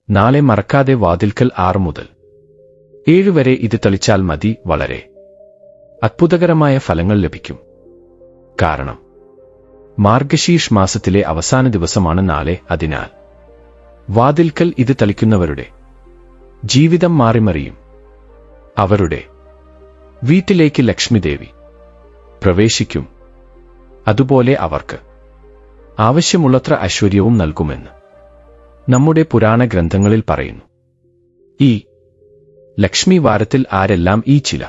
നാളെ മറക്കാതെ വാതിൽക്കൽ 6 മുതൽ 7 വരെ ഇത് തളിച്ചാൽ മതി. വളരെ അത്ഭുതകരമായ ഫലങ്ങൾ ലഭിക്കും. കാരണം മാർഗശീർഷ് മാസത്തിലെ അവസാന ദിവസമാണ് നാളെ. അതിനാൽ വാതിൽക്കൽ ഇത് തളിക്കുന്നവരുടെ ജീവിതം മാറിമറിയും. അവരുടെ വീട്ടിലേക്ക് ലക്ഷ്മിദേവി പ്രവേശിക്കും. അതുപോലെ അവർക്ക് ആവശ്യമുള്ളത്ര ഐശ്വര്യവും നൽകുമെന്ന് നമ്മുടെ പുരാണ ഗ്രന്ഥങ്ങളിൽ പറയുന്നു. ഈ ലക്ഷ്മി വാരത്തിൽ ആരെല്ലാം ഈ ചില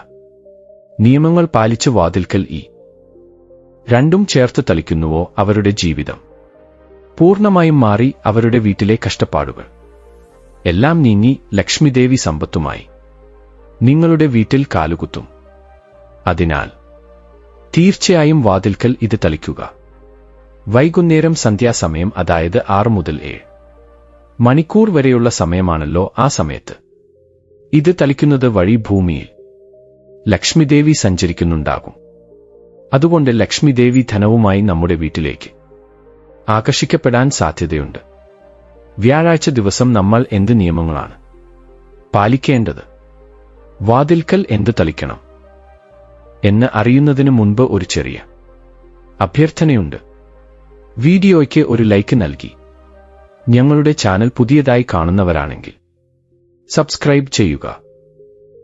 നിയമങ്ങൾ പാലിച്ച് വാതിൽക്കൽ ഈ രണ്ടും ചേർത്ത് തളിക്കുന്നുവോ അവരുടെ ജീവിതം പൂർണ്ണമായും മാറി. അവരുടെ വീട്ടിലെ കഷ്ടപ്പാടുകൾ എല്ലാം നീങ്ങി ലക്ഷ്മിദേവി സമ്പത്തുമായി നിങ്ങളുടെ വീട്ടിൽ കാലുകുത്തും. അതിനാൽ തീർച്ചയായും വാതിൽക്കൽ ഇത് തളിക്കുക. വൈകുന്നേരം സന്ധ്യാസമയം, അതായത് 6 മുതൽ 7 മണിക്കൂർ വരെയുള്ള സമയമാണല്ലോ. ആ സമയത്ത് ഇത് തളിക്കുന്നത് വഴി ഭൂമിയിൽ ലക്ഷ്മിദേവി സഞ്ചരിക്കുന്നുണ്ടാകും. അതുകൊണ്ട് ലക്ഷ്മിദേവി ധനവുമായി നമ്മുടെ വീട്ടിലേക്ക് ആകർഷിക്കപ്പെടാൻ സാധ്യതയുണ്ട്. വ്യാഴാഴ്ച ദിവസം നമ്മൾ എന്ത് നിയമങ്ങളാണ് പാലിക്കേണ്ടത്, വാതിൽക്കൽ എന്ത് തളിക്കണം എന്ന് അറിയുന്നതിന് മുൻപ് ഒരു ചെറിയ അഭ്യർത്ഥനയുണ്ട്. വീഡിയോയ്ക്ക് ഒരു ലൈക്ക് നൽകി ഞങ്ങളുടെ ചാനൽ പുതിയതായി കാണുന്നവരാണെങ്കിൽ സബ്സ്ക്രൈബ് ചെയ്യുക.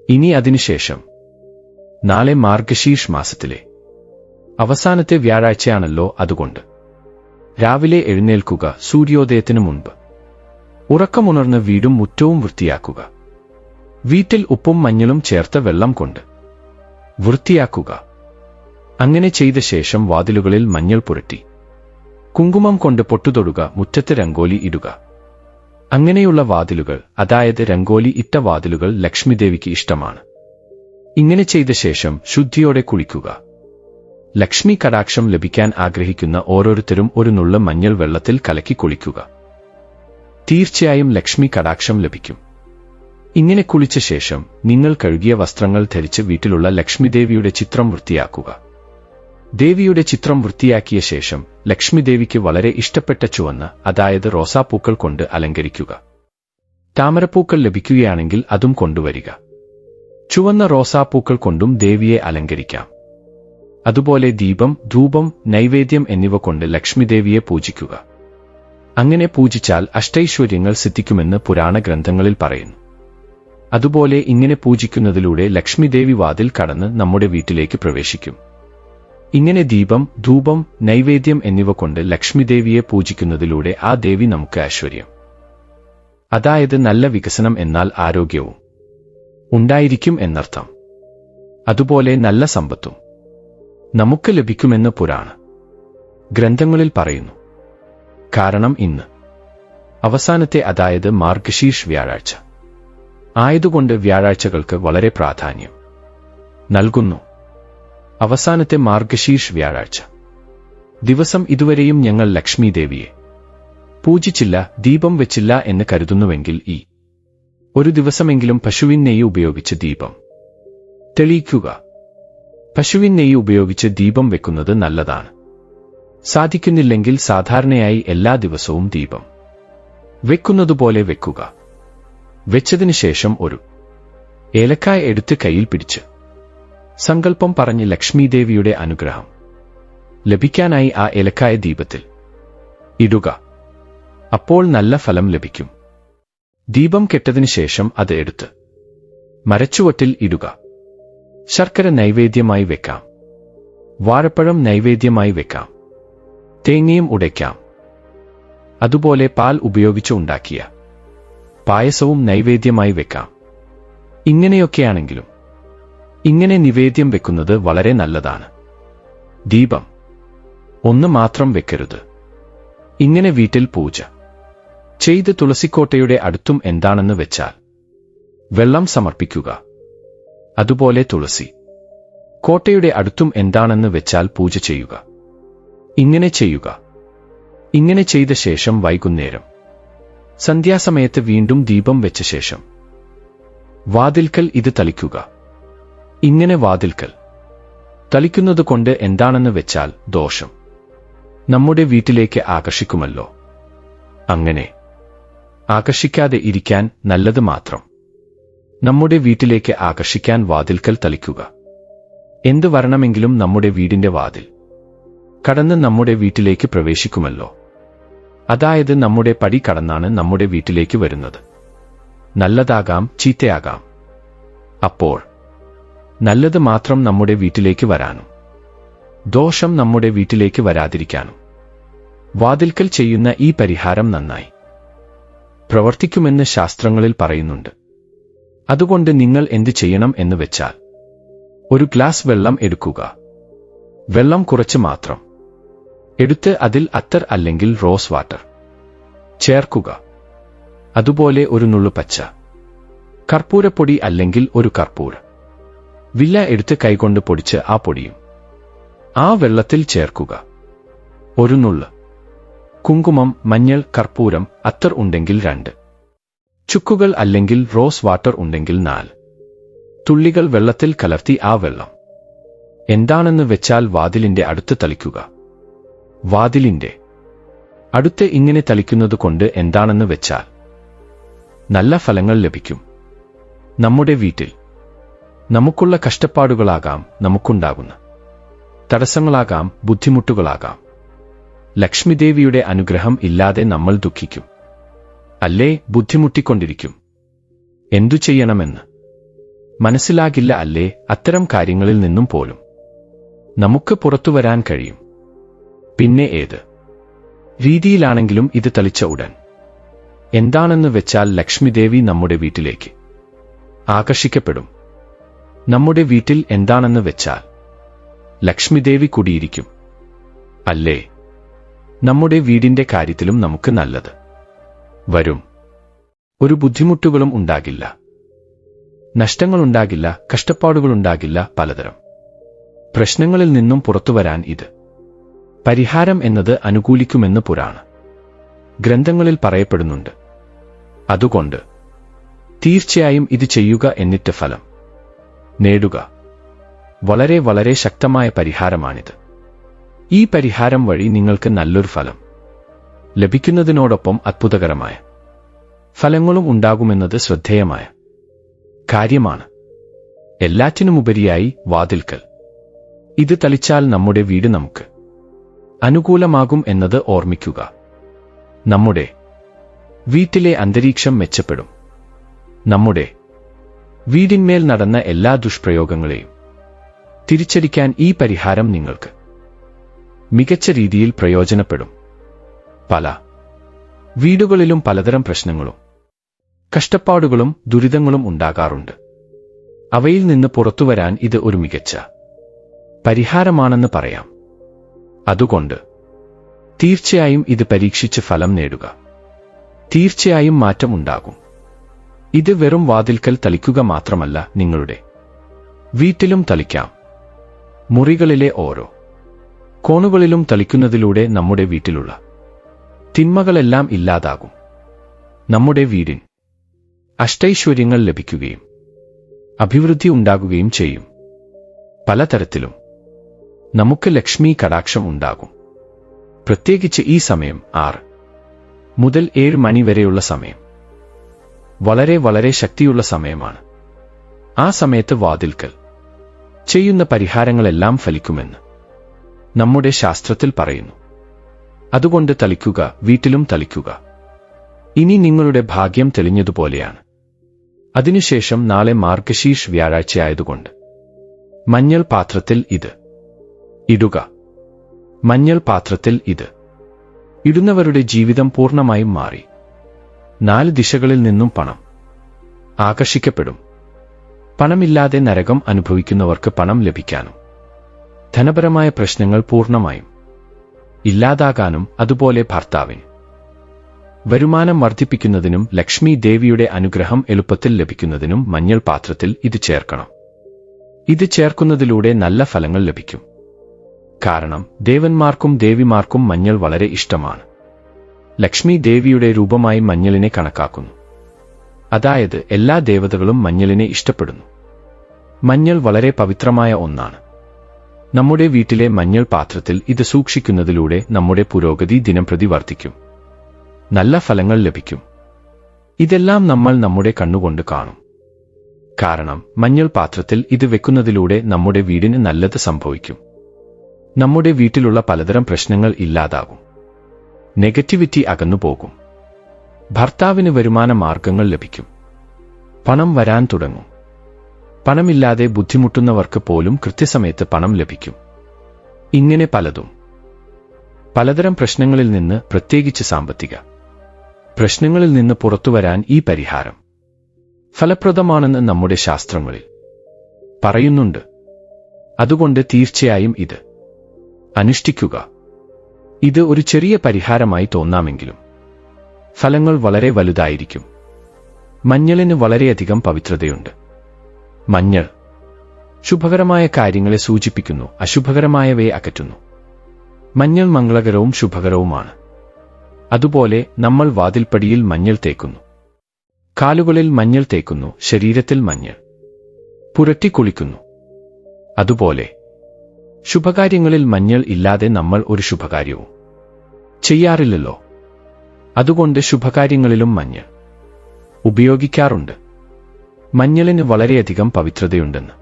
ഇനി അതിനുശേഷം നാളെ മാർഗശീർഷ് മാസത്തിലെ അവസാനത്തെ വ്യാഴാഴ്ചയാണല്ലോ. അതുകൊണ്ട് രാവിലെ എഴുന്നേൽക്കുക. സൂര്യോദയത്തിനു മുൻപ് ഉറക്കമുണർന്ന് വീടും മുറ്റവും വൃത്തിയാക്കുക. വീട്ടിൽ ഉപ്പും മഞ്ഞളും ചേർത്ത വെള്ളം കൊണ്ട് വൃത്തിയാക്കുക. അങ്ങനെ ചെയ്ത ശേഷം വാതിലുകളിൽ മഞ്ഞൾ പുരട്ടി കുങ്കുമം കൊണ്ട് പൊട്ടുതൊടുക. മുറ്റത്ത് രംഗോലി ഇടുക. അങ്ങനെയുള്ള വാതിലുകൾ, അതായത് രംഗോലി ഇട്ട വാതിലുകൾ, ലക്ഷ്മിദേവിക്ക് ഇഷ്ടമാണ്. ഇങ്ങനെ ചെയ്ത ശേഷം ശുദ്ധിയോടെ കുളിക്കുക. ലക്ഷ്മി കടാക്ഷം ലഭിക്കാൻ ആഗ്രഹിക്കുന്ന ഓരോരുത്തരും ഒരു നുള്ള് മഞ്ഞൾ വെള്ളത്തിൽ കലക്കി കുളിക്കുക. തീർച്ചയായും ലക്ഷ്മി കടാക്ഷം ലഭിക്കും. ഇങ്ങനെ കുളിച്ച ശേഷം നിങ്ങൾ കഴുകിയ വസ്ത്രങ്ങൾ ധരിച്ച് വീട്ടിലുള്ള ലക്ഷ്മിദേവിയുടെ ചിത്രം വൃത്തിയാക്കുക. ദേവിയുടെ ചിത്രം വൃത്തിയാക്കിയ ശേഷം ലക്ഷ്മിദേവിക്ക് വളരെ ഇഷ്ടപ്പെട്ട ചുവന്ന, അതായത് റോസാപ്പൂക്കൾ കൊണ്ട് അലങ്കരിക്കുക. താമരപ്പൂക്കൾ ലഭിക്കുകയാണെങ്കിൽ അതും കൊണ്ടുവരിക. ചുവന്ന റോസാപ്പൂക്കൾ കൊണ്ടും ദേവിയെ അലങ്കരിക്കാം. അതുപോലെ ദീപം, ധൂപം, നൈവേദ്യം എന്നിവ കൊണ്ട് ലക്ഷ്മിദേവിയെ പൂജിക്കുക. അങ്ങനെ പൂജിച്ചാൽ അഷ്ടൈശ്വര്യങ്ങൾ സിദ്ധിക്കുമെന്ന് പുരാണ ഗ്രന്ഥങ്ങളിൽ പറയുന്നു. അതുപോലെ ഇങ്ങനെ പൂജിക്കുന്നതിലൂടെ ലക്ഷ്മിദേവി വാതിൽ കടന്ന് നമ്മുടെ വീട്ടിലേക്ക് പ്രവേശിക്കും. ഇങ്ങനെ ദീപം, ധൂപം, നൈവേദ്യം എന്നിവ കൊണ്ട് ലക്ഷ്മിദേവിയെ പൂജിക്കുന്നതിലൂടെ ആ ദേവി നമുക്ക് ഐശ്വര്യം, അതായത് നല്ല വികസനം എന്നാൽ ആരോഗ്യവും ഉണ്ടായിരിക്കും എന്നർത്ഥം. അതുപോലെ നല്ല സമ്പത്തും നമുക്ക് ലഭിക്കുമെന്ന് പുരാണ ഗ്രന്ഥങ്ങളിൽ പറയുന്നു. കാരണം ഇന്ന് അവസാനത്തെ, അതായത് മാർഗശീർഷ് വ്യാഴാഴ്ച ആയതുകൊണ്ട് വ്യാഴാഴ്ചകൾക്ക് വളരെ പ്രാധാന്യം നൽകുന്നു. അവസാനത്തെ മാർഗശീർഷ് വ്യാഴാഴ്ച ദിവസം ഇതുവരെയും ഞങ്ങൾ ലക്ഷ്മിദേവിയെ പൂജിച്ചില്ല, ദീപം വെച്ചില്ല എന്ന് കരുതുന്നുവെങ്കിൽ ഈ ഒരു ദിവസമെങ്കിലും പശുവിൻ നെയ്യ് ഉപയോഗിച്ച് ദീപം തെളിയിക്കുക. പശുവിൻ നെയ്യ് ഉപയോഗിച്ച് ദീപം വെക്കുന്നത് നല്ലതാണ്. സാധിക്കുന്നില്ലെങ്കിൽ സാധാരണയായി എല്ലാ ദിവസവും ദീപം വെക്കുന്നതുപോലെ വെക്കുക. വെച്ചതിനു ശേഷം ഒരു ഏലക്കായ എടുത്ത് കയ്യിൽ പിടിച്ച് സങ്കല്പം പറഞ്ഞ് ലക്ഷ്മിദേവിയുടെ അനുഗ്രഹം ലഭിക്കാനായി ആ ഏലക്കായ ദീപത്തിൽ ഇടുക. അപ്പോൾ നല്ല ഫലം ലഭിക്കും. ദീപം കെട്ടതിനു ശേഷം അത് എടുത്ത് മരച്ചുവട്ടിൽ ഇടുക. ശർക്കര നൈവേദ്യമായി വെക്കാം. വാഴപ്പഴം നൈവേദ്യമായി വെക്കാം. തേങ്ങയും ഉടയ്ക്കാം. അതുപോലെ പാൽ ഉപയോഗിച്ച് ഉണ്ടാക്കിയ പായസവും നൈവേദ്യമായി വെക്കാം. ഇങ്ങനെയൊക്കെയാണെങ്കിലും ഇങ്ങനെ നിവേദ്യം വെക്കുന്നത് വളരെ നല്ലതാണ്. ദീപം ഒന്ന് മാത്രം വെക്കരുത്. ഇങ്ങനെ വീട്ടിൽ പൂജ ചെയ്ത് തുളസിക്കോട്ടയുടെ അടുത്തും എന്താണെന്ന് വെച്ചാൽ വെള്ളം സമർപ്പിക്കുക. അതുപോലെ തുളസി കോട്ടയുടെ അടുത്തും എന്താണെന്ന് വെച്ചാൽ പൂജ ചെയ്യുക. ഇങ്ങനെ ചെയ്യുക. ഇങ്ങനെ ചെയ്ത ശേഷം വൈകുന്നേരം സന്ധ്യാസമയത്ത് വീണ്ടും ദീപം വെച്ച ശേഷം വാതിൽക്കൽ ഇത് തളിക്കുക. ഇങ്ങനെ വാതിൽക്കൽ തളിക്കുന്നത് കൊണ്ട് എന്താണെന്ന് വെച്ചാൽ ദോഷം നമ്മുടെ വീട്ടിലേക്ക് ആകർഷിക്കുമല്ലോ. അങ്ങനെ ആകർഷിക്കാതെ ഇരിക്കാൻ നല്ലത് മാത്രം നമ്മുടെ വീട്ടിലേക്ക് ആകർഷിക്കാൻ വാതിൽക്കൽ തളിക്കുക. എന്ത് വരണമെങ്കിലും നമ്മുടെ വീടിന്റെ വാതിൽ കടന്ന് നമ്മുടെ വീട്ടിലേക്ക് പ്രവേശിക്കുമല്ലോ. അതായത് നമ്മുടെ പടി കടന്നാണ് നമ്മുടെ വീട്ടിലേക്ക് വരുന്നത്. നല്ലതാകാം, ചീത്തയാകാം. അപ്പോൾ നല്ലത് മാത്രം നമ്മുടെ വീട്ടിലേക്ക് വരാനും ദോഷം നമ്മുടെ വീട്ടിലേക്ക് വരാതിരിക്കാനും വാതിൽക്കൽ ചെയ്യുന്ന ഈ പരിഹാരം നന്നായി പ്രവർത്തിക്കുമെന്ന് ശാസ്ത്രങ്ങളിൽ പറയുന്നുണ്ട്. അതുകൊണ്ട് നിങ്ങൾ എന്ത് ചെയ്യണം എന്ന് വെച്ചാൽ, ഒരു ഗ്ലാസ് വെള്ളം എടുക്കുക. വെള്ളം കുറച്ച് മാത്രം എടുത്ത് അതിൽ അത്തർ അല്ലെങ്കിൽ റോസ് വാട്ടർ ചേർക്കുക. അതുപോലെ ഒരു നുള്ളു പച്ച കർപ്പൂരപ്പൊടി അല്ലെങ്കിൽ ഒരു കർപ്പൂര വില്ല എടുത്ത് കൈകൊണ്ട് പൊടിച്ച് ആ പൊടിയും ആ വെള്ളത്തിൽ ചേർക്കുക. ഒരു നുള്ള് കുങ്കുമം, മഞ്ഞൾ, കർപ്പൂരം, അത്തർ ഉണ്ടെങ്കിൽ 2 ചുക്കുകൾ അല്ലെങ്കിൽ റോസ് വാട്ടർ ഉണ്ടെങ്കിൽ 4 തുള്ളികൾ വെള്ളത്തിൽ കലർത്തി ആ വെള്ളം എന്താണെന്ന് വെച്ചാൽ വാതിലിന്റെ അടുത്ത് തളിക്കുക. വാതിലിന്റെ അടുത്ത് ഇങ്ങനെ തളിക്കുന്നത് കൊണ്ട് എന്താണെന്ന് വെച്ചാൽ നല്ല ഫലങ്ങൾ ലഭിക്കും. നമ്മുടെ വീട്ടിൽ നമുക്കുള്ള കഷ്ടപ്പാടുകളാകാം, നമുക്കുണ്ടാകുന്ന തടസ്സങ്ങളാകാം, ബുദ്ധിമുട്ടുകളാകാം. ലക്ഷ്മിദേവിയുടെ അനുഗ്രഹം ഇല്ലാതെ നമ്മൾ ദുഃഖിക്കും, അല്ലേ? ബുദ്ധിമുട്ടിക്കൊണ്ടിരിക്കും. എന്തു ചെയ്യണമെന്ന് മനസ്സിലാകില്ല, അല്ലേ? അത്തരം കാര്യങ്ങളിൽ നിന്നും പോലും നമുക്ക് പുറത്തുവരാൻ കഴിയും. പിന്നെ ഏത് രീതിയിലാണെങ്കിലും ഇത് തളിച്ച ഉടൻ എന്താണെന്ന് വെച്ചാൽ ലക്ഷ്മിദേവി നമ്മുടെ വീട്ടിലേക്ക് ആകർഷിക്കപ്പെടും. നമ്മുടെ വീട്ടിൽ എന്താണെന്ന് വെച്ചാൽ ലക്ഷ്മിദേവി കുടിയിരിക്കും, അല്ലേ? നമ്മുടെ വീടിന്റെ കാര്യത്തിലും നമുക്ക് നല്ലത് വരും. ഒരു ബുദ്ധിമുട്ടുകളും ഉണ്ടാകില്ല, നഷ്ടങ്ങളുണ്ടാകില്ല, കഷ്ടപ്പാടുകളുണ്ടാകില്ല. പലതരം പ്രശ്നങ്ങളിൽ നിന്നും പുറത്തുവരാൻ ഇത് പരിഹാരം എന്നത് അനുകൂലിക്കുമെന്ന് പുരാണ ഗ്രന്ഥങ്ങളിൽ പറയപ്പെടുന്നുണ്ട്. അതുകൊണ്ട് തീർച്ചയായും ഇത് ചെയ്യുക, എന്നിട്ട് ഫലം നേടുക. വളരെ വളരെ ശക്തമായ പരിഹാരമാണിത്. ഈ പരിഹാരം വഴി നിങ്ങൾക്ക് നല്ലൊരു ഫലം ലഭിക്കുന്നതിനോടൊപ്പം അത്ഭുതകരമായ ഫലങ്ങളും ഉണ്ടാകുമെന്നത് ശ്രദ്ധേയമായ കാര്യമാണ്. എല്ലാറ്റിനുമുപരിയായി വാതിൽക്കൽ ഇത് തളിച്ചാൽ നമ്മുടെ വീട് നമുക്ക് അനുകൂലമാകും എന്നത് ഓർമ്മിക്കുക. നമ്മുടെ വീട്ടിലെ അന്തരീക്ഷം മെച്ചപ്പെടും. നമ്മുടെ വീടിന്മേൽ നടന്ന എല്ലാ ദുഷ്പ്രയോഗങ്ങളെയും തിരിച്ചടിക്കാൻ ഈ പരിഹാരം നിങ്ങൾക്ക് മികച്ച രീതിയിൽ പ്രയോജനപ്പെടും. പല വീടുകളിലും പലതരം പ്രശ്നങ്ങളും കഷ്ടപ്പാടുകളും ദുരിതങ്ങളും ഉണ്ടാകാറുണ്ട്. അവയിൽ നിന്ന് പുറത്തുവരാൻ ഇത് ഒരു മികച്ച പരിഹാരമാണെന്ന് പറയാം. അതുകൊണ്ട് തീർച്ചയായും ഇത് പരീക്ഷിച്ച് ഫലം നേടുക. തീർച്ചയായും മാറ്റം ഉണ്ടാകും. ഇത് വെറും വാതിൽക്കൽ തളിക്കുക മാത്രമല്ല, നിങ്ങളുടെ വീട്ടിലും തളിക്കാം. മുറികളിലെ ഓരോ കോണുകളിലും തളിക്കുന്നതിലൂടെ നമ്മുടെ വീട്ടിലുള്ള തിന്മകളെല്ലാം ഇല്ലാതാകും. നമ്മുടെ വീടിന് അഷ്ടൈശ്വര്യങ്ങൾ ലഭിക്കുകയും അഭിവൃദ്ധി ഉണ്ടാകുകയും ചെയ്യും. പലതരത്തിലും നമുക്ക് ലക്ഷ്മി കടാക്ഷം ഉണ്ടാകും. പ്രത്യേകിച്ച് ഈ സമയം 6 മുതൽ 7 മണി വരെയുള്ള സമയം വളരെ വളരെ ശക്തിയുള്ള സമയമാണ്. ആ സമയത്ത് വാതിൽക്കൽ ചെയ്യുന്ന പരിഹാരങ്ങളെല്ലാം ഫലിക്കുമെന്ന് നമ്മുടെ ശാസ്ത്രത്തിൽ പറയുന്നു. അതുകൊണ്ട് തളിക്കുക, വീട്ടിലും തളിക്കുക. ഇനി നിങ്ങളുടെ ഭാഗ്യം തെളിഞ്ഞതുപോലെയാണ്. അതിനുശേഷം നാളെ മാർഗശീർഷ് വ്യാഴാഴ്ചയായതുകൊണ്ട് മഞ്ഞൾ പാത്രത്തിൽ ഇത് ഇടുക. മഞ്ഞൾ പാത്രത്തിൽ ഇത് ഇടുന്നവരുടെ ജീവിതം പൂർണ്ണമായും മാറി 4 ദിശകളിൽ നിന്നും പണം ആകർഷിക്കപ്പെടും. പണമില്ലാതെ നരകം അനുഭവിക്കുന്നവർക്ക് പണം ലഭിക്കാനും ധനപരമായ പ്രശ്നങ്ങൾ പൂർണ്ണമായും ഇല്ലാതാകാനും അതുപോലെ ഭർത്താവിന് വരുമാനം വർദ്ധിപ്പിക്കുന്നതിനും ലക്ഷ്മി ദേവിയുടെ അനുഗ്രഹം എളുപ്പത്തിൽ ലഭിക്കുന്നതിനും മഞ്ഞൾ പാത്രത്തിൽ ഇത് ചേർക്കണം. ഇത് ചേർക്കുന്നതിലൂടെ നല്ല ഫലങ്ങൾ ലഭിക്കും. കാരണം ദേവന്മാർക്കും ദേവിമാർക്കും മഞ്ഞൾ വളരെ ഇഷ്ടമാണ്. ലക്ഷ്മി ദേവിയുടെ രൂപമായി മഞ്ഞളിനെ കണക്കാക്കുന്നു. അതായത് എല്ലാ ദേവതകളും മഞ്ഞളിനെ ഇഷ്ടപ്പെടുന്നു. മഞ്ഞൾ വളരെ പവിത്രമായ ഒന്നാണ്. നമ്മുടെ വീട്ടിലെ മഞ്ഞൾ പാത്രത്തിൽ ഇത് സൂക്ഷിക്കുന്നതിലൂടെ നമ്മുടെ പുരോഗതി ദിനംപ്രതി വർദ്ധിക്കും. നല്ല ഫലങ്ങൾ ലഭിക്കും. ഇതെല്ലാം നമ്മൾ നമ്മുടെ കണ്ണുകൊണ്ട് കാണും. കാരണം മഞ്ഞൾ പാത്രത്തിൽ ഇത് വെക്കുന്നതിലൂടെ നമ്മുടെ വീടിന് നല്ലത് സംഭവിക്കും. നമ്മുടെ വീട്ടിലുള്ള പലതരം പ്രശ്നങ്ങൾ ഇല്ലാതാകും. നെഗറ്റിവിറ്റി അകന്നുപോകും. ഭർത്താവിന് വരുമാന മാർഗങ്ങൾ ലഭിക്കും. പണം വരാൻ തുടങ്ങും. പണമില്ലാതെ ബുദ്ധിമുട്ടുന്നവർക്ക് പോലും കൃത്യസമയത്ത് പണം ലഭിക്കും. ഇങ്ങനെ പലതരം പ്രശ്നങ്ങളിൽ നിന്ന്, പ്രത്യേകിച്ച് സാമ്പത്തിക പ്രശ്നങ്ങളിൽ നിന്ന് പുറത്തുവരാൻ ഈ പരിഹാരം ഫലപ്രദമാണെന്ന് നമ്മുടെ ശാസ്ത്രങ്ങളിൽ പറയുന്നുണ്ട്. അതുകൊണ്ട് തീർച്ചയായും ഇത് അനുഷ്ഠിക്കുക. ഇത് ഒരു ചെറിയ പരിഹാരമായി തോന്നാമെങ്കിലും ഫലങ്ങൾ വളരെ വലുതായിരിക്കും. മഞ്ഞളിന് വളരെയധികം പവിത്രതയുണ്ട്. മഞ്ഞൾ ശുഭകരമായ കാര്യങ്ങളെ സൂചിപ്പിക്കുന്നു, അശുഭകരമായവയെ അകറ്റുന്നു. മഞ്ഞൾ മംഗളകരവും ശുഭകരവുമാണ്. അതുപോലെ നമ്മൾ വാതിൽപ്പടിയിൽ മഞ്ഞൾ തേക്കുന്നു, കാലുകളിൽ മഞ്ഞൾ തേക്കുന്നു, ശരീരത്തിൽ മഞ്ഞൾ പുരട്ടി കുളിക്കുന്നു. അതുപോലെ ശുഭകാര്യങ്ങളിൽ മഞ്ഞൾ ഇല്ലാതെ നമ്മൾ ഒരു ശുഭകാര്യവും ചെയ്യാറില്ലല്ലോ. അതുകൊണ്ട് ശുഭകാര്യങ്ങളിലും മഞ്ഞൾ ഉപയോഗിക്കാറുണ്ട്. മഞ്ഞളിന് വളരെയധികം പവിത്രതയുണ്ടെന്ന്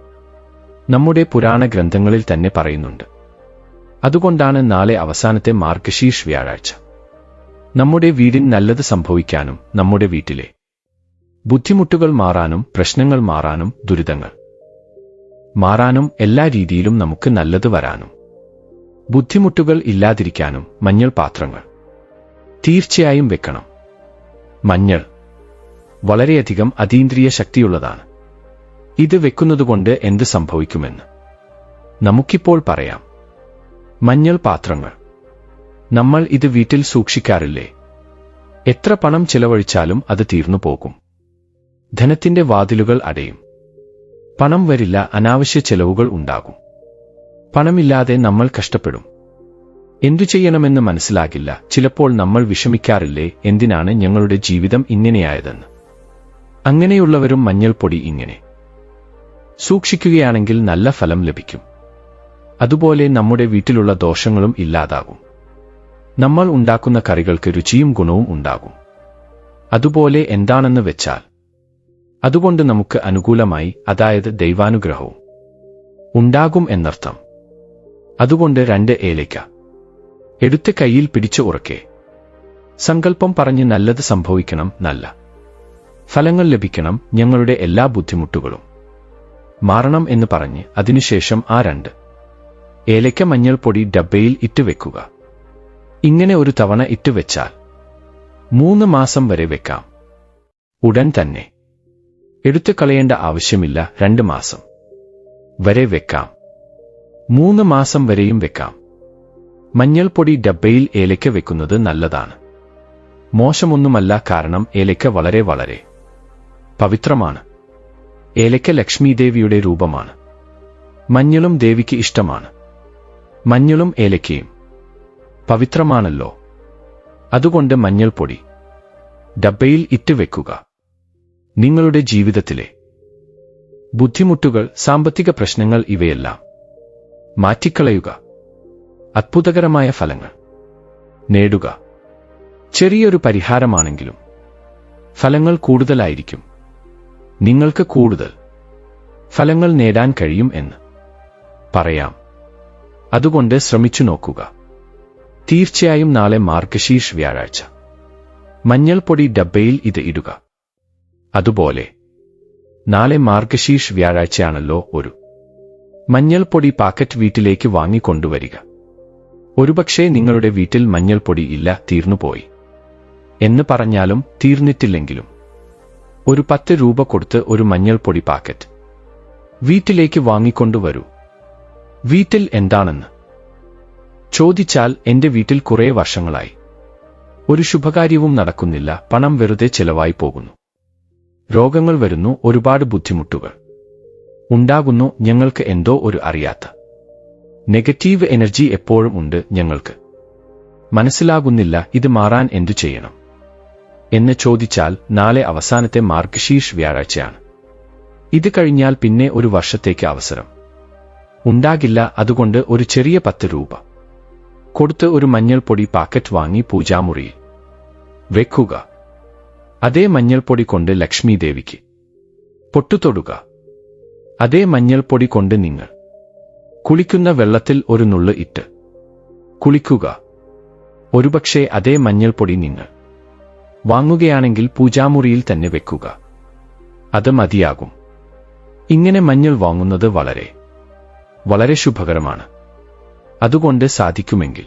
നമ്മുടെ പുരാണ ഗ്രന്ഥങ്ങളിൽ തന്നെ പറയുന്നുണ്ട്. അതുകൊണ്ടാണ് നാളെ അവസാനത്തെ മാർഗശീർഷ് വ്യാഴാഴ്ച നമ്മുടെ വീടിന് നല്ലത് സംഭവിക്കാനും, നമ്മുടെ വീട്ടിലെ ബുദ്ധിമുട്ടുകൾ മാറാനും, പ്രശ്നങ്ങൾ മാറാനും, ദുരിതങ്ങൾ മാറാനും, എല്ലാ രീതിയിലും നമുക്ക് നല്ലത് വരാനും, ബുദ്ധിമുട്ടുകൾ ഇല്ലാതിരിക്കാനും മഞ്ഞൾ പാത്രങ്ങൾ തീർച്ചയായും വെക്കണം. മഞ്ഞൾ വളരെയധികം അതീന്ദ്രിയ ശക്തിയുള്ളതാണ്. ഇത് വെക്കുന്നതുകൊണ്ട് എന്ത് സംഭവിക്കുമെന്ന് നമുക്കിപ്പോൾ പറയാം. മഞ്ഞൾ പാത്രങ്ങൾ നമ്മൾ ഇത് വീട്ടിൽ സൂക്ഷിക്കാറില്ലേ? എത്ര പണം ചിലവഴിച്ചാലും അത് തീർന്നു പോകും. ധനത്തിന്റെ വാതിലുകൾ അടയും. പണം വരില്ല, അനാവശ്യ ചെലവുകൾ ഉണ്ടാകും. പണമില്ലാതെ നമ്മൾ കഷ്ടപ്പെടും. എന്തു ചെയ്യണമെന്ന് മനസ്സിലാകില്ല. ചിലപ്പോൾ നമ്മൾ വിഷമിക്കാറില്ലേ, എന്തിനാണ് ഞങ്ങളുടെ ജീവിതം ഇങ്ങനെയായതെന്ന്. അങ്ങനെയുള്ളവരും മഞ്ഞൾപ്പൊടി ഇങ്ങനെ സൂക്ഷിക്കുകയാണെങ്കിൽ നല്ല ഫലം ലഭിക്കും. അതുപോലെ നമ്മുടെ വീട്ടിലുള്ള ദോഷങ്ങളും ഇല്ലാതാകും. നമ്മൾ ഉണ്ടാക്കുന്ന കറികൾക്ക് രുചിയും ഗുണവും ഉണ്ടാകും. അതുപോലെ എന്താണെന്ന് വെച്ചാൽ അതുകൊണ്ട് നമുക്ക് അനുകൂലമായി, അതായത് ദൈവാനുഗ്രഹവും ഉണ്ടാകും എന്നർത്ഥം. അതുകൊണ്ട് 2 ഏലയ്ക്ക എടുത്ത് കയ്യിൽ പിടിച്ച് ഉറക്കെ സങ്കല്പം പറഞ്ഞ് നല്ലത് സംഭവിക്കണം, നല്ല ഫലങ്ങൾ ലഭിക്കണം, ഞങ്ങളുടെ എല്ലാ ബുദ്ധിമുട്ടുകളും മാറണം എന്ന് പറഞ്ഞ് അതിനുശേഷം ആ 2 ഏലയ്ക്ക മഞ്ഞൾപ്പൊടി ഡബ്ബയിൽ ഇട്ടുവെക്കുക. ഇങ്ങനെ ഒരു തവണ ഇട്ടുവെച്ചാൽ 3 മാസം വരെ വെക്കാം. ഉടൻ തന്നെ എടുത്തു കളയേണ്ട ആവശ്യമില്ല. 2 മാസം വരെ വെക്കാം. 3 മാസം വരെയും വെക്കാം. മഞ്ഞൾപ്പൊടി ഡബ്ബയിൽ ഏലയ്ക്ക വെക്കുന്നത് നല്ലതാണ്. മോശമൊന്നുമല്ല. കാരണം ഏലയ്ക്ക വളരെ പവിത്രമാണ്. ഏലയ്ക്ക ലക്ഷ്മീദേവിയുടെ രൂപമാണ്. മഞ്ഞളും ദേവിക്ക് ഇഷ്ടമാണ്. മഞ്ഞളും ഏലയ്ക്കയും പവിത്രമാണല്ലോ. അതുകൊണ്ട് മഞ്ഞൾപ്പൊടി ഡബ്ബയിൽ ഇട്ടുവെക്കുക. നിങ്ങളുടെ ജീവിതത്തിലെ ബുദ്ധിമുട്ടുകൾ, സാമ്പത്തിക പ്രശ്നങ്ങൾ ഇവയെല്ലാം മാറ്റിക്കളയുക. അത്ഭുതകരമായ ഫലങ്ങൾ നേടുക. ചെറിയൊരു പരിഹാരമാണെങ്കിലും ഫലങ്ങൾ കൂടുതലായിരിക്കും. നിങ്ങൾക്ക് കൂടുതൽ ഫലങ്ങൾ നേടാൻ കഴിയും എന്ന് പറയാം. അതുകൊണ്ട് ശ്രമിച്ചു നോക്കുക. തീർച്ചയായും നാളെ മാർഗശീർഷ് വ്യാഴാഴ്ച മഞ്ഞൾപ്പൊടി ഡബ്ബയിൽ ഇത് ഇടുക. അതുപോലെ നാളെ മാർഗശീർഷ് വ്യാഴാഴ്ചയാണല്ലോ. ഒരു മഞ്ഞൾപ്പൊടി പാക്കറ്റ് വീട്ടിലേക്ക് വാങ്ങിക്കൊണ്ടുവരിക. ഒരുപക്ഷേ നിങ്ങളുടെ വീട്ടിൽ മഞ്ഞൾപ്പൊടി ഇല്ല, തീർന്നുപോയി എന്ന് പറഞ്ഞാലും തീർന്നിട്ടില്ലെങ്കിലും ഒരു 10 രൂപ കൊടുത്ത് ഒരു മഞ്ഞൾപ്പൊടി പാക്കറ്റ് വീട്ടിലേക്ക് വാങ്ങിക്കൊണ്ടുവരൂ. വീട്ടിൽ എന്താണെന്ന് ചോദിച്ചാൽ എന്റെ വീട്ടിൽ കുറേ വർഷങ്ങളായി ഒരു ശുഭകാര്യവും നടക്കുന്നില്ല, പണം വെറുതെ ചെലവായി പോകുന്നു, രോഗങ്ങൾ വരുന്നു, ഒരുപാട് ബുദ്ധിമുട്ടുകൾ ഉണ്ടാകുന്നു, ഞങ്ങൾക്ക് എന്തോ ഒരു അറിയാത്ത നെഗറ്റീവ് എനർജി എപ്പോഴും ഉണ്ട്, ഞങ്ങൾക്ക് മനസ്സിലാകുന്നില്ല, ഇത് മാറാൻ എന്തു ചെയ്യണം എന്ന് ചോദിച്ചാൽ നാളെ അവസാനത്തെ മാർഗശീർഷ് വ്യാഴാഴ്ചയാണ്. ഇത് കഴിഞ്ഞാൽ പിന്നെ ഒരു വർഷത്തേക്ക് അവസരം ഉണ്ടാകില്ല. അതുകൊണ്ട് ഒരു ചെറിയ 10 രൂപ കൊടുത്ത് ഒരു മഞ്ഞൾപ്പൊടി പാക്കറ്റ് വാങ്ങി പൂജാമുറിയിൽ വെക്കുക. അതേ മഞ്ഞൾപ്പൊടി കൊണ്ട് ലക്ഷ്മി ദേവിക്ക് പൊട്ടുതൊടുക. അതേ മഞ്ഞൾപ്പൊടി കൊണ്ട് നിങ്ങൾ കുളിക്കുന്ന വെള്ളത്തിൽ ഒരു നുള്ള് ഇട്ട് കുളിക്കുക. ഒരുപക്ഷെ അതേ മഞ്ഞൾപ്പൊടി നിങ്ങൾ വാങ്ങുകയാണെങ്കിൽ പൂജാമുറിയിൽ തന്നെ വെക്കുക. അത് മതിയാകും. ഇങ്ങനെ മഞ്ഞൾ വാങ്ങുന്നത് വളരെ വളരെ ശുഭകരമാണ്. അതുകൊണ്ട് സാധിക്കുമെങ്കിൽ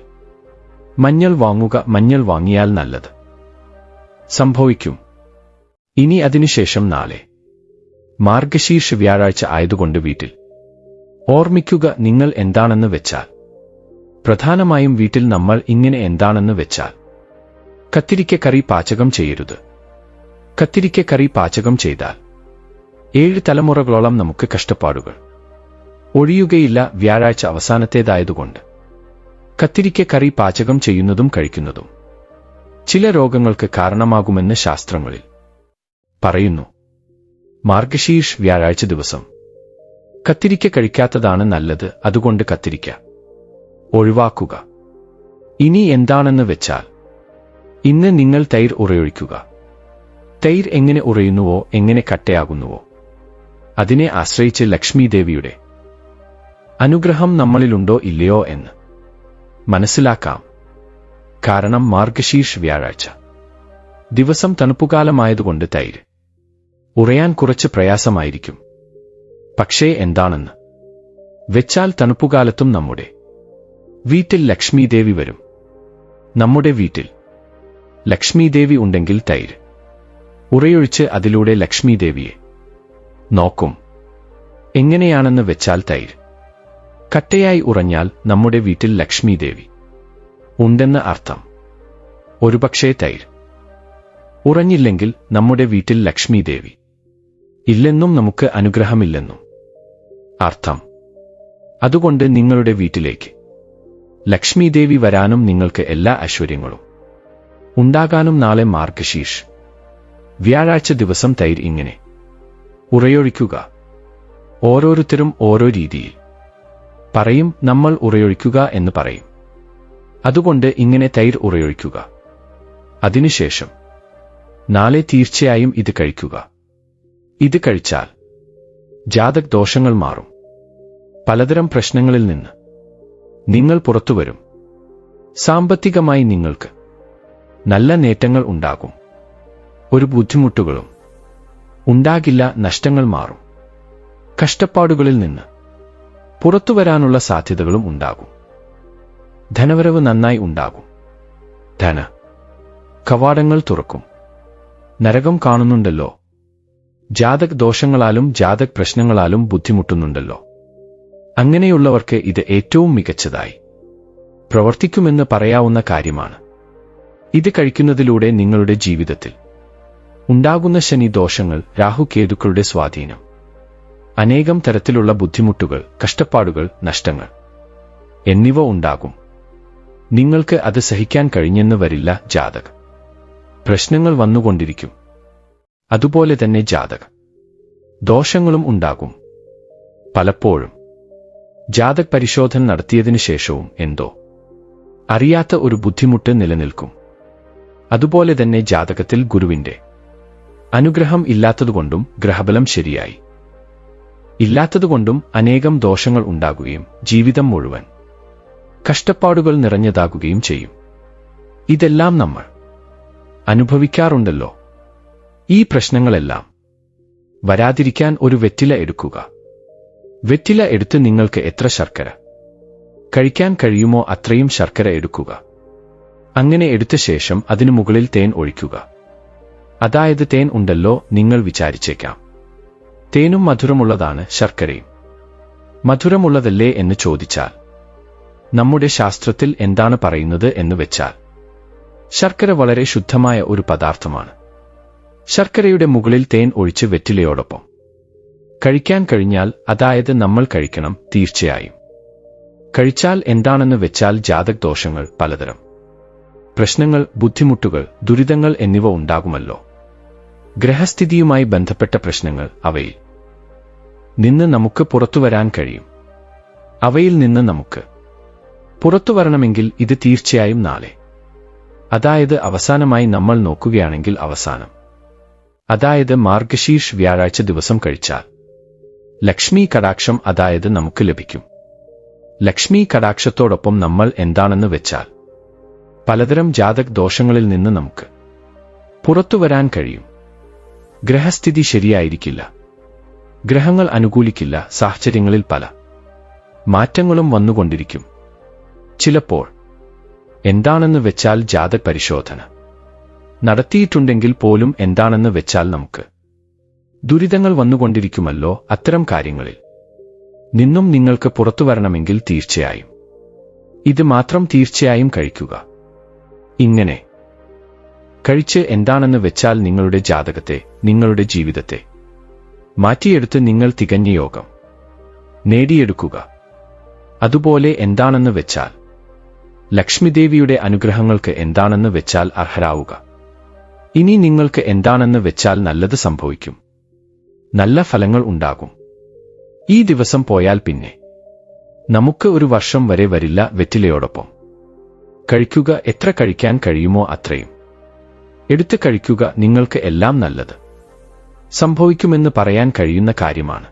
മഞ്ഞൾ വാങ്ങുക. മഞ്ഞൾ വാങ്ങിയാൽ നല്ലത് സംഭവിക്കും. ഇനി അതിനുശേഷം നാളെ മാർഗശീർഷ വ്യാഴാഴ്ച ആയതുകൊണ്ട് വീട്ടിൽ ഓർമ്മിക്കുക. നിങ്ങൾ എന്താണെന്ന് വെച്ചാൽ, പ്രധാനമായും വീട്ടിൽ നമ്മൾ ഇങ്ങനെ എന്താണെന്ന് വെച്ചാൽ, കത്തിരിക്ക കറി പാചകം ചെയ്യരുത്. കത്തിരിക്ക കറി പാചകം ചെയ്താൽ 7 തലമുറകളോളം നമുക്ക് കഷ്ടപ്പാടുകൾ ഒഴിയുകയില്ല. വ്യാഴാഴ്ച അവസാനത്തേതായതുകൊണ്ട് കത്തിരിക്ക കറി പാചകം ചെയ്യുന്നതും കഴിക്കുന്നതും ചില രോഗങ്ങൾക്ക് കാരണമാകുമെന്ന് ശാസ്ത്രങ്ങളിൽ പറയുന്നു. മാർഗശീർഷ വ്യാഴാഴ്ച ദിവസം കത്തിരിക്ക കഴിക്കാത്തതാണ് നല്ലത്. അതുകൊണ്ട് കത്തിരിക്ക ഒഴിവാക്കുക. ഇനി എന്താണെന്ന് വെച്ചാൽ, ഇന്ന് നിങ്ങൾ തൈര് ഉറയൊഴിക്കുക. തൈര് എങ്ങനെ ഉറയുന്നുവോ, എങ്ങനെ കട്ടയാകുന്നുവോ, അതിനെ ആശ്രയിച്ച് ലക്ഷ്മി ദേവിയുടെ അനുഗ്രഹം നമ്മളിലുണ്ടോ ഇല്ലയോ എന്ന് മനസ്സിലാക്കാം. കാരണം മാർഗശീർഷ വ്യാഴാഴ്ച ദിവസം തണുപ്പുകാലമായതുകൊണ്ട് തൈര് ഉറയാൻ കുറച്ച് പ്രയാസമായിരിക്കും. പക്ഷേ എന്താണെന്ന് വെച്ചാൽ, തണുപ്പുകാലത്തും നമ്മുടെ വീട്ടിൽ ലക്ഷ്മി ദേവി വരും. നമ്മുടെ വീട്ടിൽ ലക്ഷ്മി ദേവി ഉണ്ടെങ്കിൽ തൈര് ഉറയൊഴിച്ച് അതിലൂടെ ലക്ഷ്മി ദേവിയെ നോക്കും. എങ്ങനെയാണെന്ന് വെച്ചാൽ, തൈര് കട്ടയായി ഉറഞ്ഞാൽ നമ്മുടെ വീട്ടിൽ ലക്ഷ്മി ദേവി ഉണ്ടെന്ന് അർത്ഥം. ഒരുപക്ഷേ തൈര് ഉറഞ്ഞില്ലെങ്കിൽ നമ്മുടെ വീട്ടിൽ ലക്ഷ്മി ദേവി ഇല്ലെന്നും നമുക്ക് അനുഗ്രഹമില്ലെന്നും അർത്ഥം. അതുകൊണ്ട് നിങ്ങളുടെ വീട്ടിലേക്ക് ലക്ഷ്മി ദേവി വരാനും നിങ്ങൾക്ക് എല്ലാ ഐശ്വര്യങ്ങളും ഉണ്ടാകാനും നാളെ മാർഗശീർഷ വ്യാഴാഴ്ച ദിവസം തൈര് ഇങ്ങനെ ഉറയൊഴിക്കുക. ഓരോരുത്തരും ഓരോ രീതിയിൽ പറയും. നമ്മൾ ഉറയൊഴിക്കുക എന്ന് പറയും. അതുകൊണ്ട് ഇങ്ങനെ തൈര് ഉറയൊഴിക്കുക. അതിനുശേഷം നാളെ തീർച്ചയായും ഇത് കഴിക്കുക. ഇത് കഴിച്ചാൽ ജാതക ദോഷങ്ങൾ മാറും. പലതരം പ്രശ്നങ്ങളിൽ നിന്ന് നിങ്ങൾ പുറത്തുവരും. സാമ്പത്തികമായി നിങ്ങൾക്ക് നല്ല നേട്ടങ്ങൾ ഉണ്ടാകും. ഒരു ബുദ്ധിമുട്ടുകളും ഉണ്ടാകില്ല. നഷ്ടങ്ങൾ മാറും. കഷ്ടപ്പാടുകളിൽ നിന്ന് പുറത്തുവരാനുള്ള സാധ്യതകളും ഉണ്ടാകും. ധനവരവ് നന്നായി ഉണ്ടാകും. ധന കവാടങ്ങൾ തുറക്കും. നരകം കാണുന്നുണ്ടല്ലോ. ജാതക ദോഷങ്ങളാലും ജാതക പ്രശ്നങ്ങളാലും ബുദ്ധിമുട്ടുന്നുണ്ടല്ലോ. അങ്ങനെയുള്ളവർക്ക് ഇത് ഏറ്റവും മികച്ചതായി പ്രവർത്തിക്കുമെന്ന് പറയാവുന്ന കാര്യമാണ്. ഇത് കഴിക്കുന്നതിലൂടെ നിങ്ങളുടെ ജീവിതത്തിൽ ഉണ്ടാകുന്ന ശനി ദോഷങ്ങൾ, രാഹുകേതുക്കളുടെ സ്വാധീനം, അനേകം തരത്തിലുള്ള ബുദ്ധിമുട്ടുകൾ, കഷ്ടപ്പാടുകൾ, നഷ്ടങ്ങൾ എന്നിവ ഉണ്ടാകും. നിങ്ങൾക്ക് അത് സഹിക്കാൻ കഴിഞ്ഞെന്ന് വരില്ല. ജാതക പ്രശ്നങ്ങൾ വന്നുകൊണ്ടിരിക്കും. അതുപോലെ തന്നെ ജാതക ദോഷങ്ങളും ഉണ്ടാകും. പലപ്പോഴും ജാതക പരിശോധന നടത്തിയതിനു ശേഷവും എന്തോ അറിയാത്ത ഒരു ബുദ്ധിമുട്ട് നിലനിൽക്കും. അതുപോലെ തന്നെ ജാതകത്തിൽ ഗുരുവിന്റെ അനുഗ്രഹം ഇല്ലാത്തതുകൊണ്ടും ഗ്രഹബലം ശരിയായി ഇല്ലാത്തതുകൊണ്ടും അനേകം ദോഷങ്ങൾ ഉണ്ടാകുകയും ജീവിതം മുഴുവൻ കഷ്ടപ്പാടുകൾ നിറഞ്ഞതാകുകയും ചെയ്യും. ഇതെല്ലാം നമ്മൾ അനുഭവിക്കാറുണ്ടല്ലോ. ഈ പ്രശ്നങ്ങളെല്ലാം വരാതിരിക്കാൻ ഒരു വെറ്റില എടുക്കുക. വെറ്റില എടുത്ത് നിങ്ങൾക്ക് എത്ര ശർക്കര കഴിക്കാൻ കഴിയുമോ അത്രയും ശർക്കര എടുക്കുക. അങ്ങനെ എടുത്ത ശേഷം അതിനു മുകളിൽ തേൻ ഒഴിക്കുക. അതായത് തേൻ ഉണ്ടല്ലോ, നിങ്ങൾ വിചാരിച്ചേക്കാം തേനും മധുരമുള്ളതാണ്, ശർക്കരയും മധുരമുള്ളതല്ലേ എന്ന് ചോദിച്ചാൽ, നമ്മുടെ ശാസ്ത്രത്തിൽ എന്താണ് പറയുന്നത് എന്ന് വെച്ചാൽ, ശർക്കര വളരെ ശുദ്ധമായ ഒരു പദാർത്ഥമാണ്. ശർക്കരയുടെ മുകളിൽ തേൻ ഒഴിച്ച് വെറ്റിലയോടൊപ്പം കഴിക്കാൻ കഴിഞ്ഞാൽ, അതായത് നമ്മൾ കഴിക്കണം, തീർച്ചയായും കഴിച്ചാൽ എന്താണെന്ന് വെച്ചാൽ ജാതക ദോഷങ്ങൾ, പലതരം പ്രശ്നങ്ങൾ, ബുദ്ധിമുട്ടുകൾ, ദുരിതങ്ങൾ എന്നിവ ഉണ്ടാകുമല്ലോ. ഗ്രഹസ്ഥിതിയുമായി ബന്ധപ്പെട്ട പ്രശ്നങ്ങൾ, അവയിൽ നിന്ന് നമുക്ക് പുറത്തുവരാൻ കഴിയും. അവയിൽ നിന്ന് നമുക്ക് പുറത്തുവരണമെങ്കിൽ ഇത് തീർച്ചയായും നാളെ, അതായത് അവസാനമായി നമ്മൾ നോക്കുകയാണെങ്കിൽ അവസാനം അതായത് മാർഗശീർഷ് വ്യാഴാഴ്ച ദിവസം കഴിച്ചാൽ ലക്ഷ്മി കടാക്ഷം അതായത് നമുക്ക് ലഭിക്കും. ലക്ഷ്മി കടാക്ഷത്തോടൊപ്പം നമ്മൾ എന്താണെന്ന് വെച്ചാൽ പലതരം ജാതക ദോഷങ്ങളിൽ നിന്ന് നമുക്ക് പുറത്തുവരാൻ കഴിയും. ഗ്രഹസ്ഥിതി ശരിയായിരിക്കില്ല, ഗ്രഹങ്ങൾ അനുകൂലിക്കില്ല, സാഹചര്യങ്ങളിൽ പല മാറ്റങ്ങളും വന്നുകൊണ്ടിരിക്കും. ചിലപ്പോൾ എന്താണെന്ന് വെച്ചാൽ ജാതക പരിശോധന നടത്തിയിട്ടുണ്ടെങ്കിൽ പോലും എന്താണെന്ന് വെച്ചാൽ നമുക്ക് ദുരിതങ്ങൾ വന്നുകൊണ്ടിരിക്കുമല്ലോ. അത്തരം കാര്യങ്ങളിൽ നിന്നും നിങ്ങൾക്ക് പുറത്തുവരണമെങ്കിൽ തീർച്ചയായും ഇത് മാത്രം തീർച്ചയായും കഴിക്കുക. ഇങ്ങനെ കഴിച്ച് എന്താണെന്ന് വെച്ചാൽ നിങ്ങളുടെ ജാതകത്തെ, നിങ്ങളുടെ ജീവിതത്തെ മാറ്റിയെടുത്ത് നിങ്ങൾ തികഞ്ഞ യോഗം നേടിയെടുക്കുക. അതുപോലെ എന്താണെന്ന് വെച്ചാൽ ലക്ഷ്മിദേവിയുടെ അനുഗ്രഹങ്ങൾക്ക് എന്താണെന്ന് വെച്ചാൽ അർഹരാവുക. ഇനി നിങ്ങൾക്ക് എന്താണെന്ന് വെച്ചാൽ നല്ലത് സംഭവിക്കും, നല്ല ഫലങ്ങൾ ഉണ്ടാകും. ഈ ദിവസം പോയാൽ പിന്നെ നമുക്ക് ഒരു വർഷം വരെ വരില്ല. വെറ്റിലയോടൊപ്പം കഴിക്കുക, എത്ര കഴിക്കാൻ കഴിയുമോ അത്രയും എടുത്ത് കഴിക്കുക. നിങ്ങൾക്ക് എല്ലാം നല്ലത് സംഭവിക്കുമെന്ന് പറയാൻ കഴിയുന്ന കാര്യമാണ്.